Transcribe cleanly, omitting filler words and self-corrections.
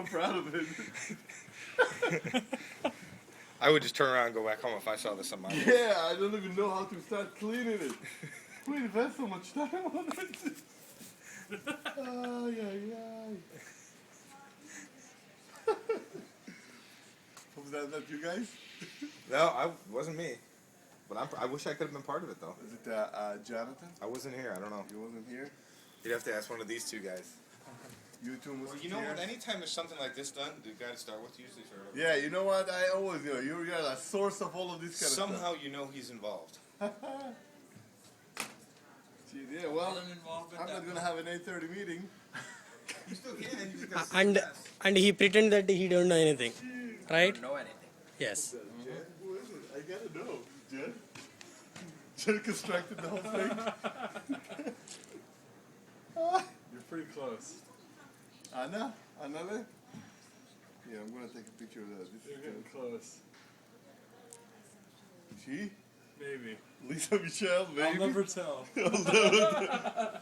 proud of it. I would just turn around and go back home if I saw this on my list. Yeah, I don't even know how to start cleaning it. We invest so much time on it. Ay, ay, ay. Was that you guys? No, wasn't me. But I wish I could have been part of it, though. Is it Jonathan? I wasn't here. I don't know. You wasn't here? You'd have to ask one of these two guys. You two Well, you know what? Anytime there's something like this done, the guy to start with usually sort of. Yeah, you know what? I always know. You're a source of all of this kind of stuff. Somehow you know he's involved. Gee, yeah, well, I'm not going to have an 8:30 meeting. You still can. You just gotta And he pretend that he don't know anything, right? Don't know anything. Yes. Jen? Who is it? I got to know. Jen? Jen constructed the whole thing? You're pretty close. Anna? Anale? Yeah, I'm going to take a picture of that. This You're is getting close. She? Maybe. Lisa Michelle, maybe? I'll never tell. I'll never